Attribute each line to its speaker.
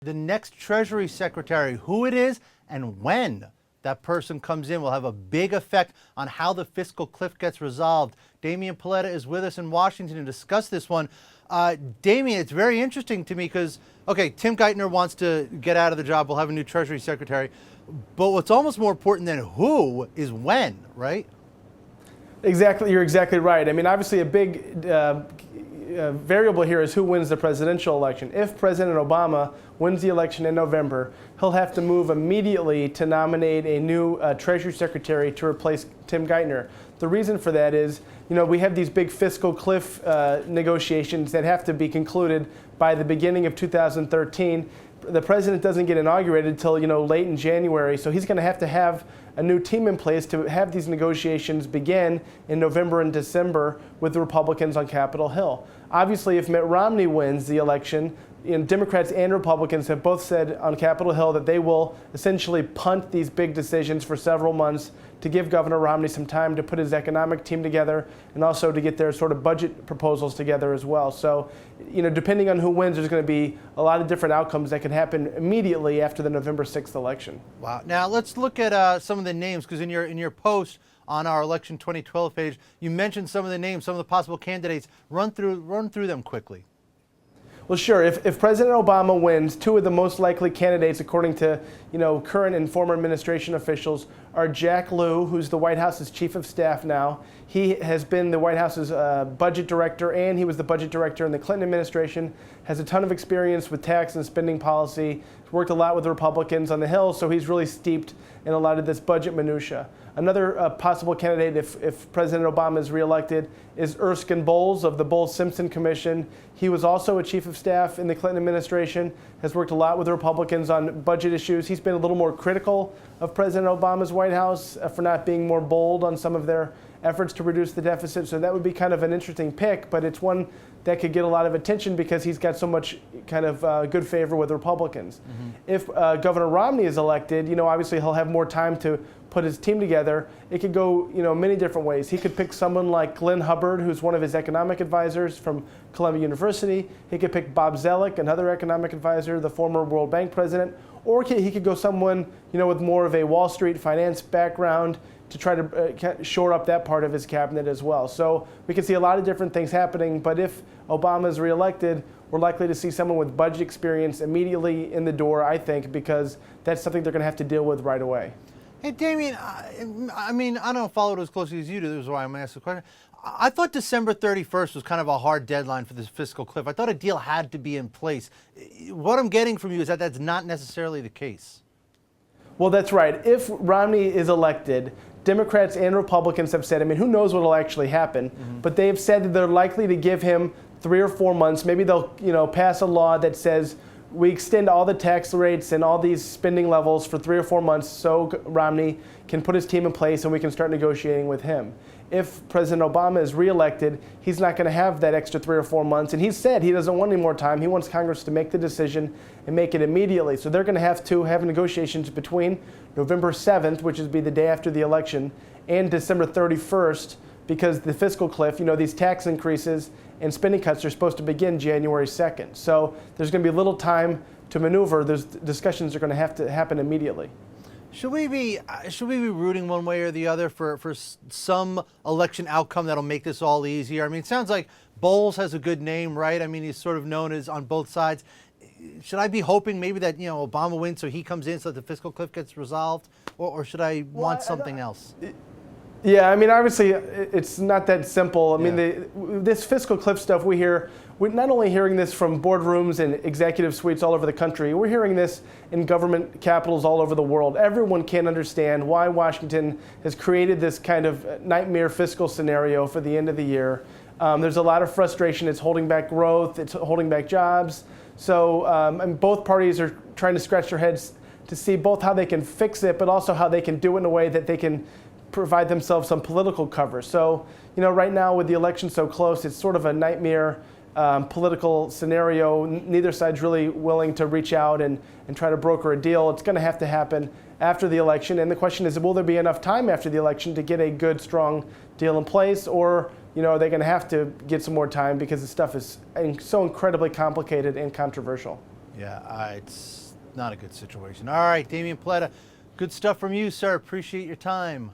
Speaker 1: the next Treasury Secretary, who it is and when that person comes in will have a big effect on how the fiscal cliff gets resolved. Damian Paletta is with us in Washington to discuss this one. Damian, it's very interesting to me because, okay, Tim Geithner wants to get out of the job. We'll have a new Treasury Secretary. But what's almost more important than who is when, right?
Speaker 2: Exactly. You're exactly right. I mean, obviously a big variable here is who wins the presidential election. If President Obama wins the election in November, he'll have to move immediately to nominate a new Treasury Secretary to replace Tim Geithner. The reason for that is, we have these big fiscal cliff negotiations that have to be concluded by the beginning of 2013. The president doesn't get inaugurated until late in January, so he's going to have a new team in place to have these negotiations begin in November and December with the Republicans on Capitol Hill. Obviously, if Mitt Romney wins the election, Democrats and Republicans have both said on Capitol Hill that they will essentially punt these big decisions for several months to give Governor Romney some time to put his economic team together and also to get their sort of budget proposals together as well. So, depending on who wins, there's going to be a lot of different outcomes that can happen immediately after the November 6th election.
Speaker 1: Wow. Now let's look at some of the names, because in your post on our Election 2012 page, you mentioned some of the names, some of the possible candidates. Run through them quickly.
Speaker 2: Well, sure. If President Obama wins, two of the most likely candidates, according to current and former administration officials, are Jack Lew, who's the White House's chief of staff now. He has been the White House's budget director, and he was the budget director in the Clinton administration. Has a ton of experience with tax and spending policy. He's worked a lot with the Republicans on the Hill, so he's really steeped in a lot of this budget minutia. Another possible candidate, if President Obama is reelected, is Erskine Bowles of the Bowles-Simpson Commission. He was also a chief of staff in the Clinton administration, has worked a lot with the Republicans on budget issues. He's been a little more critical of President Obama's White House for not being more bold on some of their efforts to reduce the deficit. So that would be kind of an interesting pick, but it's one that could get a lot of attention because he's got so much kind of good favor with Republicans. Mm-hmm. If Governor Romney is elected, obviously he'll have more time to put his team together. It could go, many different ways. He could pick someone like Glenn Hubbard, who's one of his economic advisors from Columbia University. He could pick Bob Zoellick, another economic advisor, the former World Bank president. Or he could go someone, with more of a Wall Street finance background to try to shore up that part of his cabinet as well. So we can see a lot of different things happening, but if Obama is reelected, we're likely to see someone with budget experience immediately in the door, I think, because that's something they're going to have to deal with right away.
Speaker 1: Hey, Damian, I mean, I don't follow it as closely as you do. This is why I'm asking the question. I thought December 31st was kind of a hard deadline for this fiscal cliff. I thought a deal had to be in place. What I'm getting from you is that that's not necessarily the case.
Speaker 2: Well, that's right. If Romney is elected, Democrats and Republicans have said, who knows what will actually happen, but they have said that they're likely to give him 3 or 4 months. Maybe they'll pass a law that says we extend all the tax rates and all these spending levels for 3 or 4 months so Romney can put his team in place and we can start negotiating with him. If President Obama is reelected, he's not going to have that extra 3 or 4 months. And he said he doesn't want any more time. He wants Congress to make the decision and make it immediately. So they're going to have negotiations between November 7th, which would be the day after the election, and December 31st, because the fiscal cliff, these tax increases and spending cuts are supposed to begin January 2nd. So there's going to be little time to maneuver. Those discussions are going to have to happen immediately.
Speaker 1: Should we be rooting one way or the other for some election outcome that'll make this all easier? I mean, it sounds like Bowles has a good name, right? I mean, he's sort of known as on both sides. Should I be hoping maybe that Obama wins so he comes in so that the fiscal cliff gets resolved, or should I want something else?
Speaker 2: Yeah, obviously it's not that simple. This fiscal cliff stuff we're not only hearing this from boardrooms and executive suites all over the country, we're hearing this in government capitals all over the world. Everyone can understand why Washington has created this kind of nightmare fiscal scenario for the end of the year. There's a lot of frustration. It's holding back growth. It's holding back jobs. So and both parties are trying to scratch their heads to see both how they can fix it, but also how they can do it in a way that they can provide themselves some political cover. So, right now with the election so close, it's sort of a nightmare political scenario. Neither side's really willing to reach out and try to broker a deal. It's going to have to happen after the election. And the question is, will there be enough time after the election to get a good, strong deal in place? Or, are they going to have to get some more time because the stuff is so incredibly complicated and controversial?
Speaker 1: Yeah, it's not a good situation. All right, Damian Paletta, good stuff from you, sir. Appreciate your time.